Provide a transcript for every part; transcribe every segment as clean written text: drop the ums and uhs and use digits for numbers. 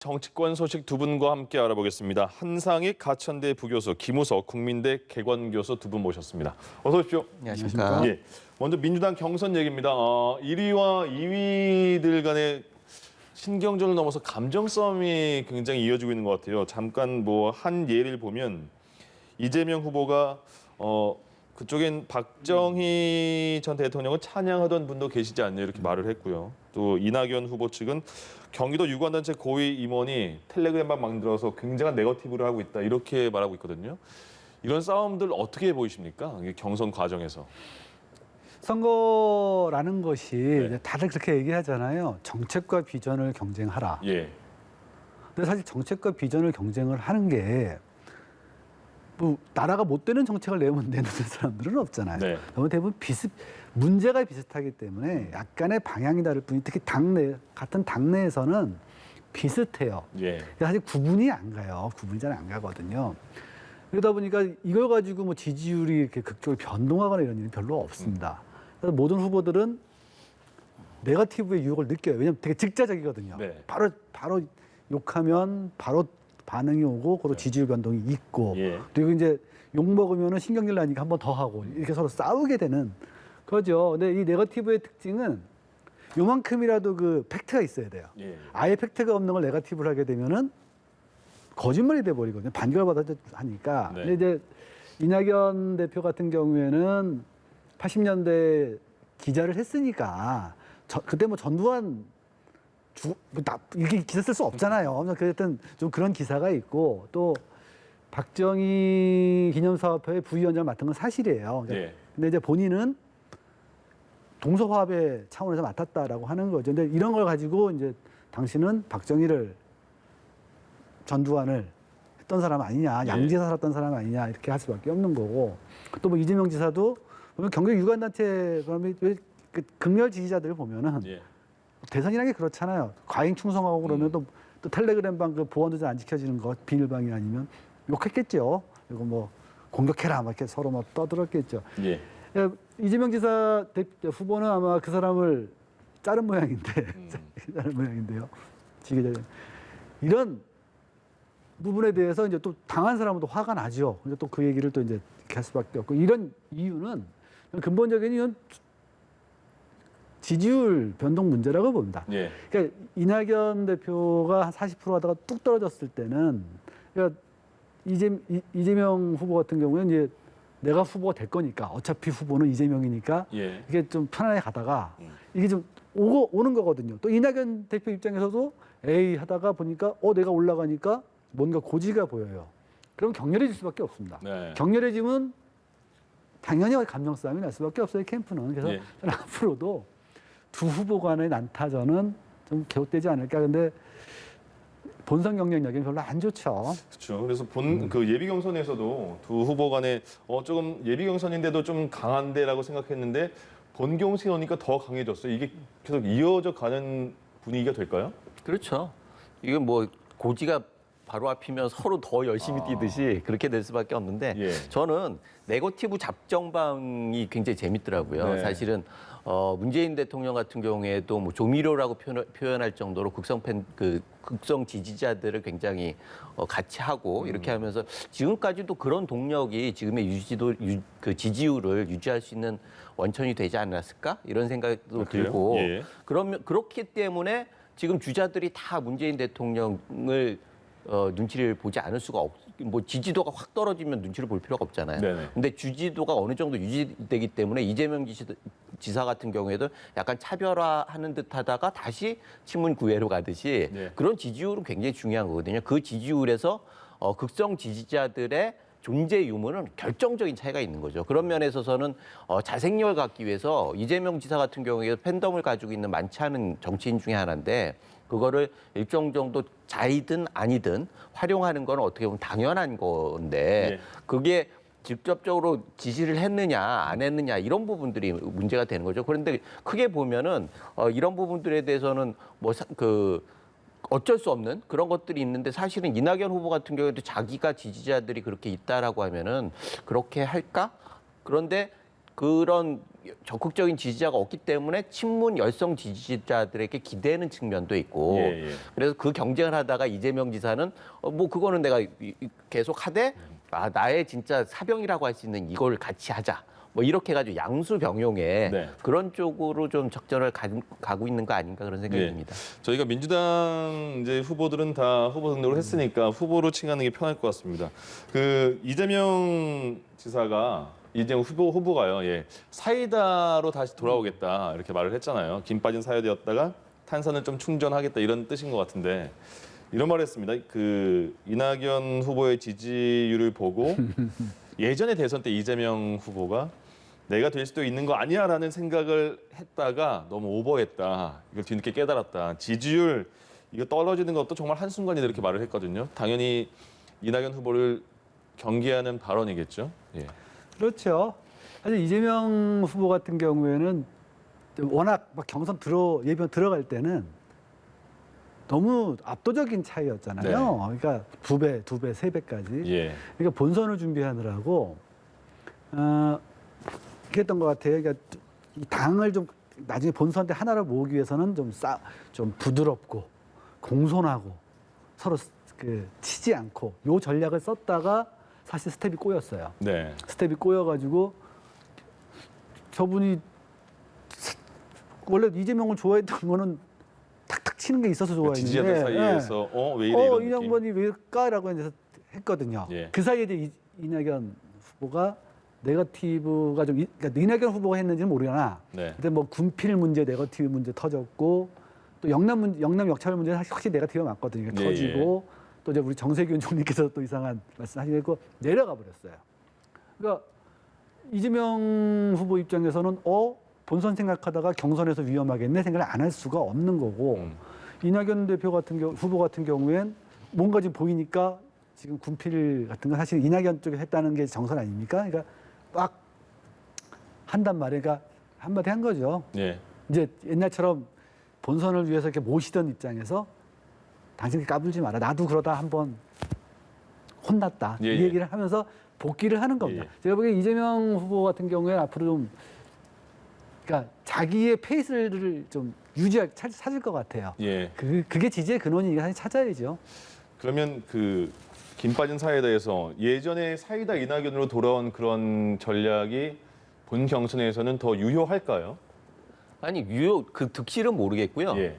정치권 소식 두 분과 함께 알아보겠습니다. 한상익 가천대 부교수, 김우석 국민대 개관교수 두 분 모셨습니다. 어서 오십시오. 안녕하십니까. 예, 먼저 민주당 경선 얘기입니다. 1위와 2위들 간의 신경전을 넘어서 감정 싸움이 굉장히 이어지고 있는 것 같아요. 잠깐 한 예를 보면 이재명 후보가 그쪽엔 박정희 전 대통령을 찬양하던 분도 계시지 않냐 이렇게 말을 했고요. 또 이낙연 후보 측은 경기도 유관단체 고위 임원이 텔레그램만 만들어서 굉장한 네거티브를 하고 있다 이렇게 말하고 있거든요. 이런 싸움들 어떻게 보이십니까? 이게 경선 과정에서. 선거라는 것이 네. 다들 그렇게 얘기하잖아요. 정책과 비전을 경쟁하라. 예. 근데 사실 정책과 비전을 경쟁을 하는 게 나라가 못 되는 정책을 내면 되는 사람들은 없잖아요. 네. 너무 대부분 문제가 비슷하기 때문에 약간의 방향이 다를 뿐이 특히 같은 당내에서는 비슷해요. 예. 사실 구분이 안 가요. 구분이 잘 안 가거든요. 그러다 보니까 이걸 가지고 지지율이 이렇게 극적으로 변동하거나 이런 일은 별로 없습니다. 그래서 모든 후보들은 네거티브의 유혹을 느껴요. 왜냐하면 되게 즉자적이거든요. 네. 바로 욕하면 바로 반응이 오고, 그리고 지지율 변동이 있고, 예. 그리고 이제 욕 먹으면은 신경질 나니까 한 번 더 하고 이렇게 서로 싸우게 되는 거죠. 근데 이 네거티브의 특징은 요만큼이라도 그 팩트가 있어야 돼요. 예. 아예 팩트가 없는 걸 네거티브를 하게 되면은 거짓말이 돼 버리거든요. 반결받아 하니까. 네. 근데 이제 이낙연 대표 같은 경우에는 80년대 기자를 했으니까 그때 전두환 이렇게 기사 쓸 수 없잖아요. 그랬던 좀 그런 기사가 있고, 또 박정희 기념사업회의 부위원장을 맡은 건 사실이에요. 예. 근데 이제 본인은 동서화합의 차원에서 맡았다라고 하는 거죠. 근데 이런 걸 가지고 이제 당신은 전두환을 했던 사람 아니냐, 예. 양지에서 살았던 사람 아니냐 이렇게 할 수밖에 없는 거고, 또 이재명 지사도 보면 경기 유관단체 그 극렬 지지자들을 보면은 예. 대선이라는 게 그렇잖아요. 과잉 충성하고 그러면 또 텔레그램방 그 보안도장 안 지켜지는 거 비밀방이 아니면 욕했겠죠. 그리고 공격해라 막 이렇게 서로 떠들었겠죠. 예. 이재명 지사 후보는 아마 그 사람을 자른 모양인데 자른 모양인데요. 지게자 이런 부분에 대해서 이제 또 당한 사람은 또 화가 나죠. 근데 또 그 얘기를 또 이제 이렇게 할 수밖에 없고, 이런 이유는 근본적인 이유는 지지율 변동 문제라고 봅니다. 예. 그러니까 이낙연 대표가 한 40% 하다가 뚝 떨어졌을 때는, 그러니까 이재명 후보 같은 경우는 이제 내가 후보가 될 거니까, 어차피 후보는 이재명이니까 예. 이게 좀 편안하게 가다가 이게 좀 오는 거거든요. 또 이낙연 대표 입장에서도 에이 하다가 보니까 내가 올라가니까 뭔가 고지가 보여요. 그럼 격렬해질 수밖에 없습니다. 네. 격렬해지면 당연히 감정 싸움이 날 수밖에 없어요, 캠프는. 그래서 예. 저는 앞으로도 두 후보 간의 난타전은 좀 계속되지 않을까. 근데 본선 경쟁력이 별로 안 좋죠. 그렇죠. 그래서 그 예비 경선에서도 두 후보 간에 조금 예비 경선인데도 좀 강한데라고 생각했는데 본 경선이 오니까 더 강해졌어요. 이게 계속 이어져 가는 분위기가 될까요? 그렇죠. 이건 고지가 바로 앞이면 서로 더 열심히 뛰듯이 그렇게 될 수밖에 없는데, 예. 저는 네거티브 잡정방이 굉장히 재밌더라고요. 네. 사실은 문재인 대통령 같은 경우에도 조미료라고 표현할 정도로 극성 지지자들을 굉장히 같이 하고 이렇게 하면서 지금까지도 그런 동력이 지금의 그 지지율을 유지할 수 있는 원천이 되지 않았을까 이런 생각도 들고, 예. 그러면 그렇기 때문에 지금 주자들이 다 문재인 대통령을 눈치를 보지 않을 수가 지지도가 확 떨어지면 눈치를 볼 필요가 없잖아요. 네네. 근데 지지도가 어느 정도 유지되기 때문에 이재명 지사 같은 경우에도 약간 차별화하는 듯 하다가 다시 친문 구애로 가듯이 네. 그런 지지율은 굉장히 중요한 거거든요. 그 지지율에서 극성 지지자들의 존재 유무는 결정적인 차이가 있는 거죠. 그런 면에서 저는 자생력을 갖기 위해서 이재명 지사 같은 경우에 팬덤을 가지고 있는 많지 않은 정치인 중에 하나인데, 그거를 일정 정도 자이든 아니든 활용하는 건 어떻게 보면 당연한 건데, 예. 그게 직접적으로 지시를 했느냐 안 했느냐 이런 부분들이 문제가 되는 거죠. 그런데 크게 보면은 이런 부분들에 대해서는 어쩔 수 없는 그런 것들이 있는데, 사실은 이낙연 후보 같은 경우에도 자기가 지지자들이 그렇게 있다라고 하면은 그렇게 할까? 그런데 그런 적극적인 지지자가 없기 때문에 친문 열성 지지자들에게 기대는 측면도 있고 예. 그래서 그 경쟁을 하다가 이재명 지사는 뭐 그거는 내가 계속 하되 나의 진짜 사병이라고 할 수 있는 이걸 같이 하자. 뭐 이렇게 해가지고 양수병용의 네. 그런 쪽으로 좀 적절을 가고 있는 거 아닌가 그런 생각이 예. 듭니다. 저희가 민주당 이제 후보들은 다 후보 등록을 했으니까 후보로 칭하는 게 편할 것 같습니다. 그 이재명 지사가 이재명 후보가요. 예. 사이다로 다시 돌아오겠다 이렇게 말을 했잖아요. 김 빠진 사이다였다가 탄산을 좀 충전하겠다 이런 뜻인 것 같은데 이런 말을 했습니다. 그 이낙연 후보의 지지율을 보고 예전에 대선 때 이재명 후보가 내가 될 수도 있는 거 아니야라는 생각을 했다가 너무 오버했다. 이걸 뒤늦게 깨달았다. 지지율 이거 떨어지는 것도 정말 한순간이다 이렇게 말을 했거든요. 당연히 이낙연 후보를 경계하는 발언이겠죠. 예. 그렇죠. 사실 이재명 후보 같은 경우에는 워낙 막 경선 예비원 들어갈 때는 너무 압도적인 차이였잖아요. 네. 그러니까 두 배, 세 배까지. 예. 그러니까 본선을 준비하느라고 그랬던 것 같아요. 그러니까 이 당을 좀 나중에 본선 때 하나를 모으기 위해서는 좀 부드럽고 공손하고 서로 치지 않고 요 전략을 썼다가 사실 스텝이 꼬였어요. 네. 스텝이 꼬여가지고 저분이 원래 이재명을 좋아했던 거는 탁탁 치는 게 있어서 좋아했는데 지지자들 사이에서 왜 이래 이런 이 느낌. 양반이 왜일까라고 이제 했거든요. 예. 그 사이에 이제 이낙연 후보가 네거티브가 좀 그러니까 이낙연 후보가 했는지는 모르겠나. 네. 근데 뭐 군필 문제, 네거티브 문제 터졌고 또 영남 역차별 문제는 확실히 네거티브가 맞거든요. 예, 터지고 또 이제 우리 정세균 총리께서 또 이상한 말씀하시고 내려가 버렸어요. 그러니까 이재명 후보 입장에서는 본선 생각하다가 경선에서 위험하겠네 생각을 안 할 수가 없는 거고 이낙연 후보 같은 경우엔 뭔가 지금 보이니까 지금 군필 같은 건 사실 이낙연 쪽에 했다는 게 정선 아닙니까? 그러니까 막 한단 말이에요. 그러니까 한마디 한 거죠. 예. 이제 옛날처럼 본선을 위해서 이렇게 모시던 입장에서 당신 까불지 마라. 나도 그러다 한번 혼났다. 예, 이 예. 얘기를 하면서 복귀를 하는 겁니다. 예. 제가 보기엔 이재명 후보 같은 경우에는 앞으로 좀 그러니까 자기의 페이스를 좀 찾을 것 같아요. 예. 그게 지지의 근원이니까 사실 찾아야죠. 그러면 그 김 빠진 사이다에서 예전에 사이다 이낙연으로 돌아온 그런 전략이 본 경선에서는 더 유효할까요? 아니 그 득실은 모르겠고요. 예.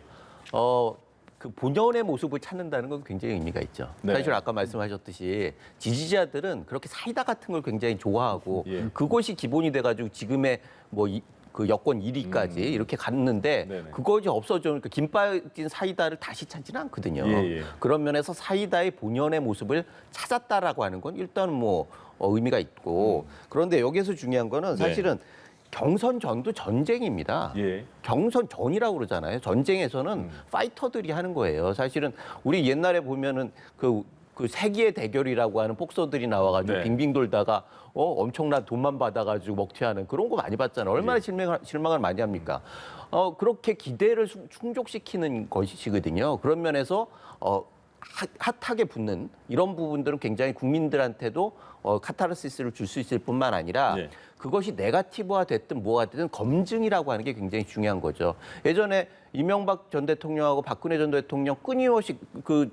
그 본연의 모습을 찾는다는 건 굉장히 의미가 있죠. 네. 사실 아까 말씀하셨듯이 지지자들은 그렇게 사이다 같은 걸 굉장히 좋아하고 예. 그것이 기본이 돼가지고 지금의 그 여권 1위까지 이렇게 갔는데 네네. 그것이 없어져 김 빠진 사이다를 다시 찾지는 않거든요. 예. 그런 면에서 사이다의 본연의 모습을 찾았다라고 하는 건 일단 뭐 의미가 있고 그런데 여기서 중요한 거는 사실은 경선 전도 전쟁입니다. 예. 경선 전이라고 그러잖아요. 전쟁에서는 파이터들이 하는 거예요. 사실은 우리 옛날에 보면은 그 세기의 대결이라고 하는 복서들이 나와가지고 네. 빙빙 돌다가 엄청난 돈만 받아가지고 먹튀하는 그런 거 많이 봤잖아요. 얼마나 실망을 많이 합니까? 그렇게 기대를 충족시키는 것이거든요. 그런 면에서 핫하게 붙는 이런 부분들은 굉장히 국민들한테도 카타르시스를 줄 수 있을 뿐만 아니라 네. 그것이 네거티브화 됐든 뭐가 됐든 검증이라고 하는 게 굉장히 중요한 거죠. 예전에 이명박 전 대통령하고 박근혜 전 대통령 끊임없이 그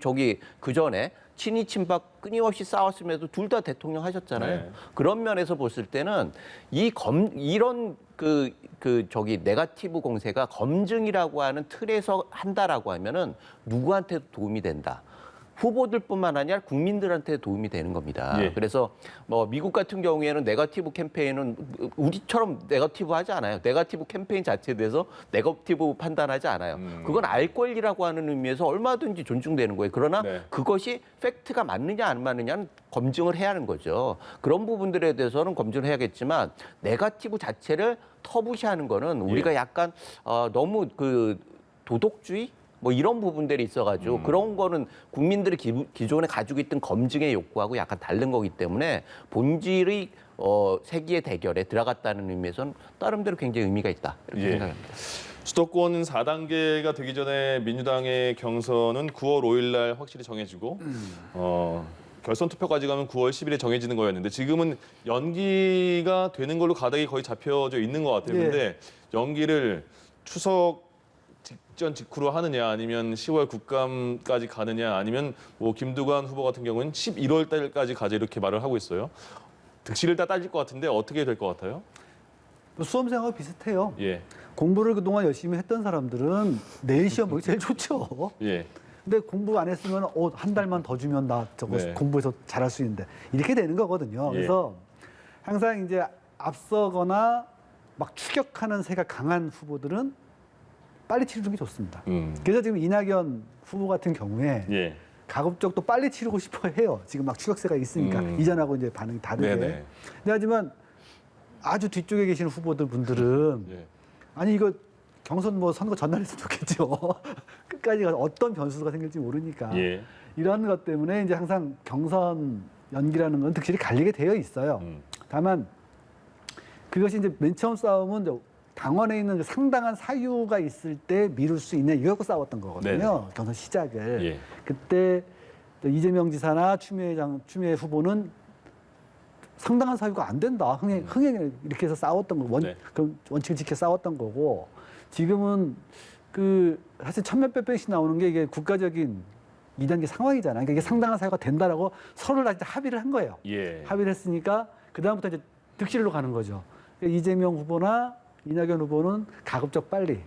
전에 친이 친박 끊임없이 싸웠음에도 둘 다 대통령 하셨잖아요. 네. 그런 면에서 봤을 때는 이런 네거티브 공세가 검증이라고 하는 틀에서 한다라고 하면은 누구한테도 도움이 된다. 후보들뿐만 아니라 국민들한테 도움이 되는 겁니다. 예. 그래서 뭐 미국 같은 경우에는 네거티브 캠페인은 우리처럼 네거티브 하지 않아요. 네거티브 캠페인 자체에 대해서 네거티브 판단하지 않아요. 그건 알 권리라고 하는 의미에서 얼마든지 존중되는 거예요. 그러나 네. 그것이 팩트가 맞느냐 안 맞느냐는 검증을 해야 하는 거죠. 그런 부분들에 대해서는 검증을 해야겠지만 네거티브 자체를 터부시하는 거는 우리가 약간 너무 그 도덕주의 뭐 이런 부분들이 있어가지고 그런 거는 국민들이 기존에 가지고 있던 검증의 욕구하고 약간 다른 거기 때문에 본질의 세기의 대결에 들어갔다는 의미에서는 나름대로 굉장히 의미가 있다 이렇게 생각합니다. 수도권 4단계가 되기 전에 민주당의 경선은 9월 5일 날 확실히 정해지고 결선 투표까지 가면 9월 10일에 정해지는 거였는데 지금은 연기가 되는 걸로 가닥이 거의 잡혀져 있는 것 같아요. 예. 근데 연기를 추석 직전 직후로 하느냐 아니면 10월 국감까지 가느냐 아니면 뭐 김두관 후보 같은 경우는 11월 달까지 가자 이렇게 말을 하고 있어요. 득실을 다 따질 것 같은데 어떻게 될 것 같아요? 수험생하고 비슷해요. 예. 공부를 그동안 열심히 했던 사람들은 내일 시험 보기 제일 좋죠. 예. 근데 공부 안 했으면 한 달만 더 주면 나 저거 네. 공부해서 잘할 수 있는데 이렇게 되는 거거든요. 예. 그래서 항상 이제 앞서거나 막 추격하는 세가 강한 후보들은 빨리 치르는 게 좋습니다. 그래서 지금 이낙연 후보 같은 경우에 예. 가급적 또 빨리 치르고 싶어 해요. 지금 막 추격세가 있으니까 이전하고 이제 반응이 다르게. 네네. 근데 하지만 아주 뒤쪽에 계시는 후보들 분들은 예. 아니 이거 경선 뭐 선거 전날 했으면 좋겠죠. 끝까지 가서 어떤 변수가 생길지 모르니까. 예. 이런 것 때문에 이제 항상 경선 연기라는 건 득실이 갈리게 되어 있어요. 다만 그것이 이제 맨 처음 싸움은 이제 당원에 있는 그 상당한 사유가 있을 때 미룰 수 있냐 이거 갖고 싸웠던 거거든요. 네네. 경선 시작을. 예. 그때 이재명 지사나 추미애 후보는 상당한 사유가 안 된다. 흥행 이렇게 해서 싸웠던 거. 네. 그럼 원칙을 지켜 싸웠던 거고 지금은 그 사실 천몇백 명씩 나오는 게 이게 국가적인 2단계 상황이잖아요. 그러니까 이게 상당한 사유가 된다라고 서로 다 합의를 한 거예요. 예. 합의를 했으니까 그 다음부터 이제 득실로 가는 거죠. 그러니까 이재명 후보나 이낙연 후보는 가급적 빨리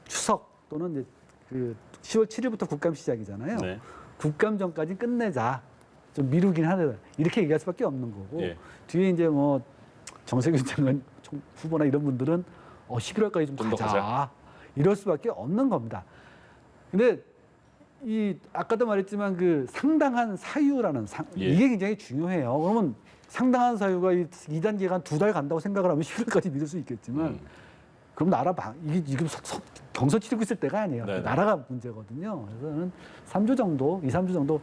추석 또는 이제 그 10월 7일부터 국감 시작이잖아요. 네. 국감 전까지 끝내자. 좀 미루긴 하더라. 이렇게 얘기할 수밖에 없는 거고 예. 뒤에 이제 뭐 정세균 장관 후보나 이런 분들은 11월까지 좀 좀더 가자. 가자. 이럴 수밖에 없는 겁니다. 근데 이 아까도 말했지만 그 상당한 사유라는 예. 이게 굉장히 중요해요. 그러면 상당한 사유가 이 2단계가 한 2달 간다고 생각을 하면 10월까지 미룰 수 있겠지만 그럼 나라 이게 지금 경선 치르고 있을 때가 아니에요. 네네. 나라가 문제거든요. 그래서 저는 3주 정도, 2, 3주 정도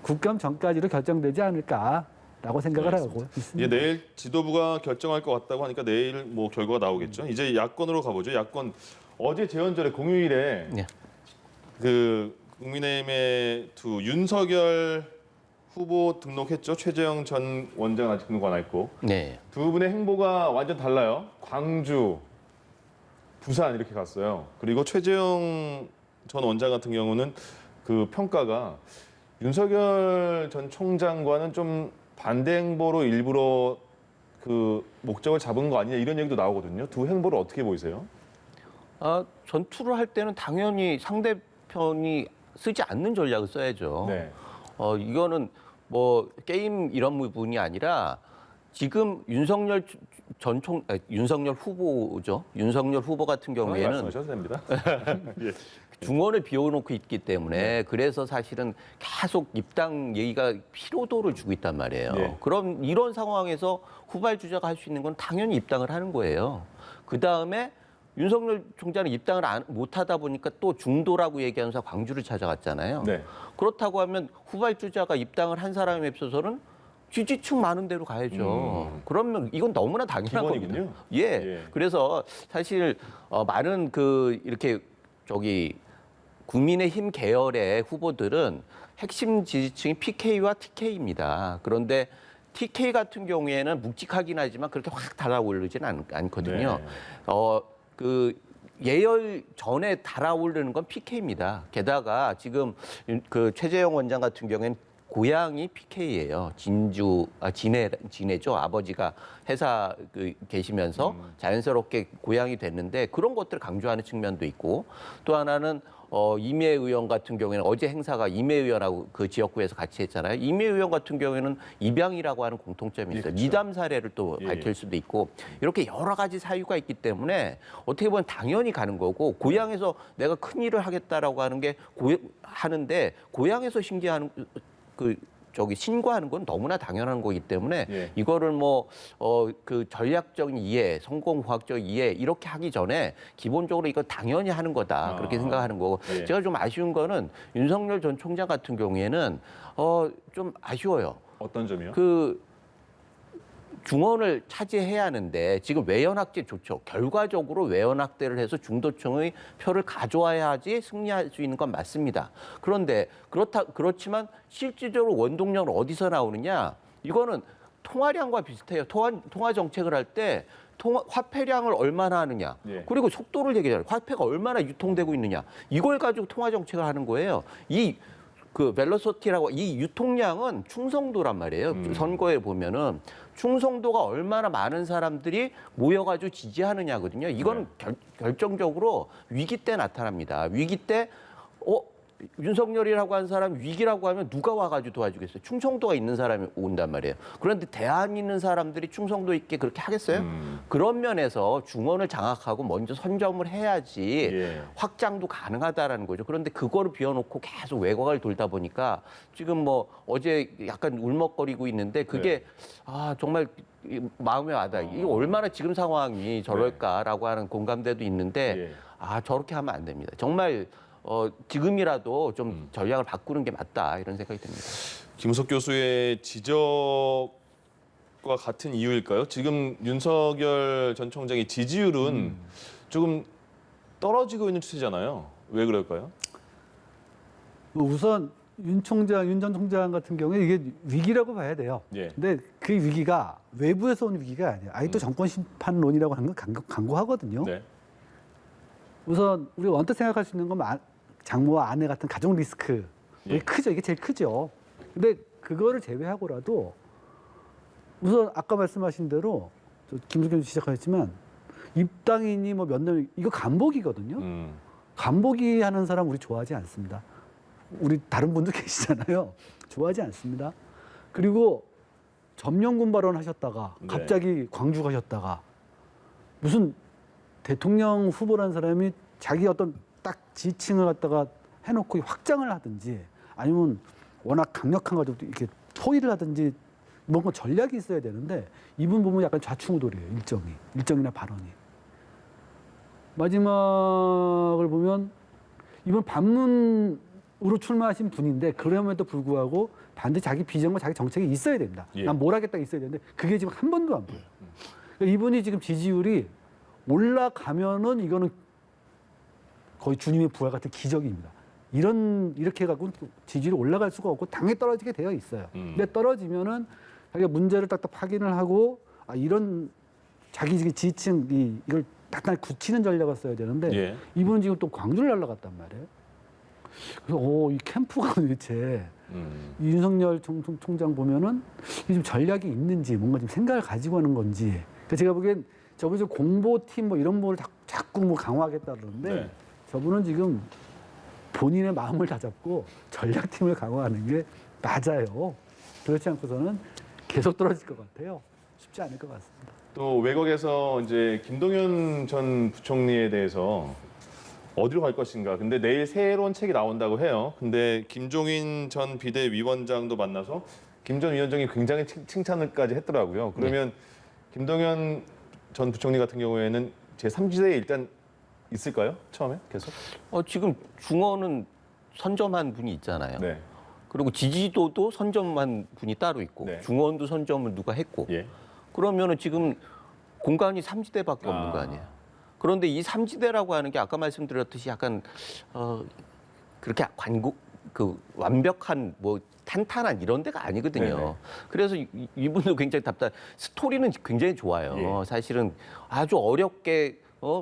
국감 전까지로 결정되지 않을까라고 생각을 하고 있습니다. 예, 내일 지도부가 결정할 것 같다고 하니까 내일 뭐 결과가 나오겠죠. 이제 야권으로 가보죠. 야권 어제 재헌절에 공휴일에 네. 그 국민의힘의 두 윤석열 후보 등록했죠. 최재형 전 원장 아직 등록 안 했고 네. 두 분의 행보가 완전 달라요. 광주, 부산 이렇게 갔어요. 그리고 최재형 전 원장 같은 경우는 그 평가가 윤석열 전 총장과는 좀 반대 행보로 일부러 그 목적을 잡은 거 아니냐 이런 얘기도 나오거든요. 두 행보를 어떻게 보이세요? 전투를 할 때는 당연히 상대편이 쓰지 않는 전략을 써야죠. 네. 이거는 뭐 게임 이런 부분이 아니라 지금 윤석열 후보죠. 윤석열 후보 같은 경우에는 말씀하셔도 됩니다. 예. 중원을 비워놓고 있기 때문에 그래서 사실은 계속 입당 얘기가 피로도를 주고 있단 말이에요. 네. 그럼 이런 상황에서 후발주자가 할 수 있는 건 당연히 입당을 하는 거예요. 그 다음에 윤석열 총장은 입당을 못하다 보니까 또 중도라고 얘기하면서 광주를 찾아갔잖아요. 네. 그렇다고 하면 후발주자가 입당을 한 사람에 있어서는 지지층 많은 데로 가야죠. 그러면 이건 너무나 당연한 기본이군요. 겁니다. 예. 예. 그래서 사실 많은 이렇게 국민의힘 계열의 후보들은 핵심 지지층이 PK와 TK입니다. 그런데 TK 같은 경우에는 묵직하긴 하지만 그렇게 확 달아오르지는 않거든요. 네. 그 예열 전에 달아오르는 건 PK입니다. 게다가 지금 그 최재형 원장 같은 경우에는 고향이 PK예요. 진해죠. 아버지가 회사 계시면서 자연스럽게 고향이 됐는데 그런 것들을 강조하는 측면도 있고 또 하나는 이미 의원 같은 경우에는 어제 행사가 이미 의원하고 그 지역구에서 같이 했잖아요. 이미 의원 같은 경우에는 입양이라고 하는 공통점이 있어요. 그렇죠. 미담 사례를 또 예, 밝힐 예. 수도 있고 이렇게 여러 가지 사유가 있기 때문에 어떻게 보면 당연히 가는 거고 고향에서 내가 큰 일을 하겠다라고 하는 게 하는데 고향에서 신기하는 신고하는 건 너무나 당연한 거기 때문에 예. 이거를 그 전략적인 이해, 성공과학적 이해 이렇게 하기 전에 기본적으로 이거 당연히 하는 거다 그렇게 생각하는 거고 예. 제가 좀 아쉬운 거는 윤석열 전 총장 같은 경우에는 좀 아쉬워요. 어떤 점이요? 중원을 차지해야 하는데 지금 외연확제 좋죠. 결과적으로 외연확대를 해서 중도층의 표를 가져와야지 승리할 수 있는 건 맞습니다. 그런데 그렇지만 실질적으로 원동력은 어디서 나오느냐? 이거는 통화량과 비슷해요. 통화 정책을 할 때 화폐량을 얼마나 하느냐, 예. 그리고 속도를 얘기해요. 화폐가 얼마나 유통되고 있느냐, 이걸 가지고 통화 정책을 하는 거예요. 그 벨로소티라고 이 유통량은 충성도란 말이에요. 선거에 보면은 충성도가 얼마나 많은 사람들이 모여가지고 지지하느냐거든요. 이거는 결정적으로 위기 때 나타납니다. 위기 때 윤석열이라고 하는 사람 위기라고 하면 누가 와가지고 도와주겠어요? 충성도가 있는 사람이 온단 말이에요. 그런데 대안 있는 사람들이 충성도 있게 그렇게 하겠어요? 그런 면에서 중원을 장악하고 먼저 선점을 해야지 예. 확장도 가능하다라는 거죠. 그런데 그거를 비워놓고 계속 외곽을 돌다 보니까 지금 뭐 어제 약간 울먹거리고 있는데 그게 정말 마음에 와닿아. 이게 얼마나 지금 상황이 저럴까라고 하는 공감대도 있는데 저렇게 하면 안 됩니다. 정말 지금이라도 좀 전략을 바꾸는 게 맞다 이런 생각이 듭니다. 김우석 교수의 지적과 같은 이유일까요? 지금 윤석열 전 총장의 지지율은 조금 떨어지고 있는 추세잖아요. 왜 그럴까요? 우선 윤 전 총장 같은 경우에 이게 위기라고 봐야 돼요. 예. 근데 그 위기가 외부에서 온 위기가 아니에요. 아직도 정권 심판론이라고 하는 건 강고하거든요. 네. 우선 우리가 언뜻 생각할 수 있는 건 장모와 아내 같은 가족 리스크. 이게 크죠. 이게 제일 크죠. 근데 그거를 제외하고라도 우선 아까 말씀하신 대로 김수겸 지적하셨지만 입당인이 뭐 몇 명 이거 간복이거든요. 간복이 하는 사람 우리 좋아하지 않습니다. 우리 다른 분도 계시잖아요. 좋아하지 않습니다. 그리고 점령군 발언 하셨다가 갑자기 광주 가셨다가 무슨 대통령 후보라는 사람이 자기 어떤 딱 지층을 갖다가 해놓고 확장을 하든지 아니면 워낙 강력한 가지고 이렇게 포위를 하든지 뭔가 전략이 있어야 되는데 이분 보면 약간 좌충우돌이에요. 일정이나 발언이. 마지막을 보면 이분 반문으로 출마하신 분인데 그럼에도 불구하고 반드시 자기 비전과 자기 정책이 있어야 됩니다. 난 뭘 하겠다 있어야 되는데 그게 지금 한 번도 안 보여요. 그러니까 이분이 지금 지지율이 올라가면은 이거는 거의 주님의 부활 같은 기적입니다. 이렇게 해갖고 지지율이 올라갈 수가 없고 당에 떨어지게 되어 있어요. 근데 떨어지면은 자기가 문제를 딱딱 확인을 하고 이런 자기 지지층 이걸 단단히 굳히는 전략을 써야 되는데 이분은 지금 또 광주를 날아갔단 말이에요. 그래서 이 캠프가 도대체 이 윤석열 총장 보면은 좀 전략이 있는지 뭔가 좀 생각을 가지고 하는 건지. 그러니까 제가 보기엔 저분이 공보팀 뭐 이런 거를 자꾸 뭐 강화하겠다 그러는데 저분은 지금 본인의 마음을 다잡고 전략팀을 강화하는 게 맞아요. 그렇지 않고서는 계속 떨어질 것 같아요. 쉽지 않을 것 같습니다. 또 외곽에서 이제 김동연 전 부총리에 대해서 어디로 갈 것인가. 근데 내일 새로운 책이 나온다고 해요. 근데 김종인 전 비대위원장도 만나서 김 전 위원장이 굉장히 칭찬을까지 했더라고요. 그러면 김동연 전 부총리 같은 경우에는 제3지대에 일단 있을까요? 처음에 계속? 지금 중원은 선점한 분이 있잖아요. 네. 그리고 지지도도 선점한 분이 따로 있고 중원도 선점을 누가 했고 그러면은 지금 공간이 3지대밖에 없는 거 아니에요. 그런데 이 3지대라고 하는 게 아까 말씀드렸듯이 약간 그렇게 완벽한 뭐 탄탄한 이런 데가 아니거든요. 네네. 그래서 이분도 굉장히 스토리는 굉장히 좋아요. 사실은 아주 어렵게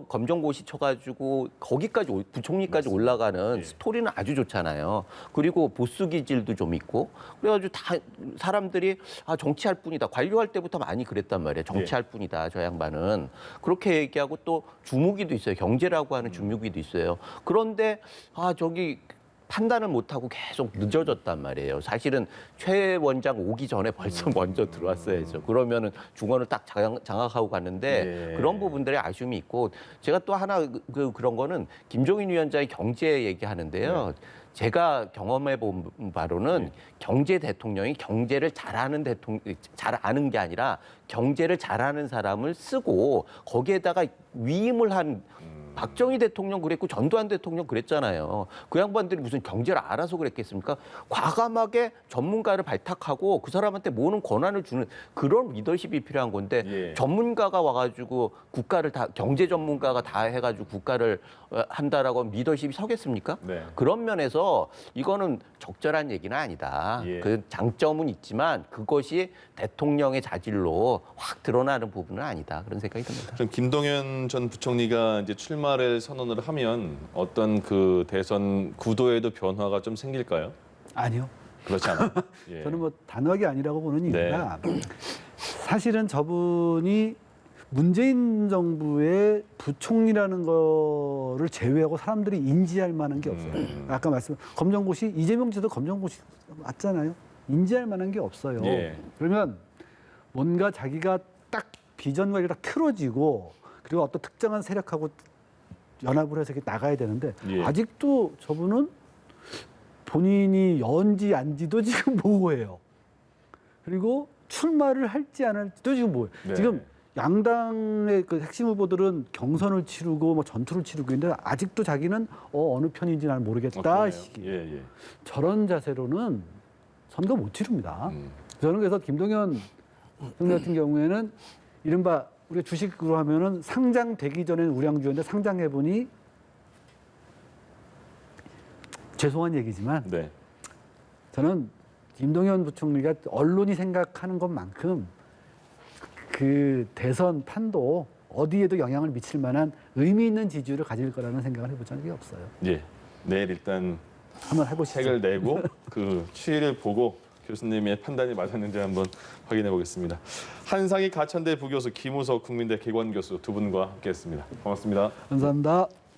검정고시 쳐가지고 거기까지 부총리까지 올라가는 스토리는 아주 좋잖아요. 그리고 보수 기질도 좀 있고 그래가지고 다 사람들이 정치할 뿐이다. 관료할 때부터 많이 그랬단 말이에요. 정치할 뿐이다. 저 양반은 그렇게 얘기하고 또 주무기도 있어요. 경제라고 하는 주무기도 있어요. 그런데 저기 판단을 못하고 계속 늦어졌단 말이에요. 사실은 최 원장 오기 전에 벌써 먼저 들어왔어야죠. 그러면은 중원을 딱 장악하고 갔는데 그런 부분들의 아쉬움이 있고 제가 또 하나 그런 거는 김종인 위원장이 경제 얘기하는데요. 제가 경험해 본 바로는 경제 대통령이 경제를 잘 아는 게 아니라 경제를 잘하는 사람을 쓰고 거기에다가 위임을 한 박정희 대통령 그랬고 전두환 대통령 그랬잖아요. 그 양반들이 무슨 경제를 알아서 그랬겠습니까? 과감하게 전문가를 발탁하고 그 사람한테 모든 권한을 주는 그런 리더십이 필요한 건데 예. 전문가가 와가지고 국가를 다 경제 전문가가 다 해가지고 국가를 한다라고 하면 리더십이 서겠습니까? 네. 그런 면에서 이거는 적절한 얘기는 아니다. 예. 그 장점은 있지만 그것이 대통령의 자질로 확 드러나는 부분은 아니다. 그런 생각이 듭니다. 그럼 김동연 전 부총리가 이제 출마를 선언을 하면 어떤 그 대선 구도에도 변화가 좀 생길까요? 아니요. 그렇지 않아요. 예. 저는 뭐 단호하게 아니라고 보는 네. 이유가 사실은 저분이 문재인 정부의 부총리라는 거를 제외하고 사람들이 인지할 만한 게 없어요. 아까 검정고시 이재명 지도 검정고시 맞잖아요. 인지할 만한 게 없어요. 예. 그러면 뭔가 자기가 딱 비전과 이게 딱 틀어지고 그리고 어떤 특정한 세력하고 연합을 해서 이렇게 나가야 되는데 예. 아직도 저분은 본인이 연지 안지도 지금 모호해요. 그리고 출마를 할지 안 할지도 지금 모호해요. 네. 지금 양당의 그 핵심 후보들은 경선을 치르고 뭐 전투를 치르고 있는데 아직도 자기는 어느 편인지 는 모르겠다 그러네요. 시기. 예, 예. 저런 자세로는 선거 못 치릅니다. 저는 그래서 김동연 형 같은 경우에는 이른바 우리가 주식으로 하면은 상장되기 전에는 우량주였는데 상장해 보니 죄송한 얘기지만 네. 저는 김동연 부총리가 언론이 생각하는 것만큼 그 대선 판도 어디에도 영향을 미칠 만한 의미 있는 지지율을 가질 거라는 생각을 해본 적이 없어요. 예. 내일 일단 한번 해보시죠. 책을 내고 그 추이를 보고 교수님의 판단이 맞았는지 한번 확인해 보겠습니다. 한상희 가천대 부교수 김우석 국민대 개관교수 두 분과 함께했습니다. 고맙습니다. 감사합니다.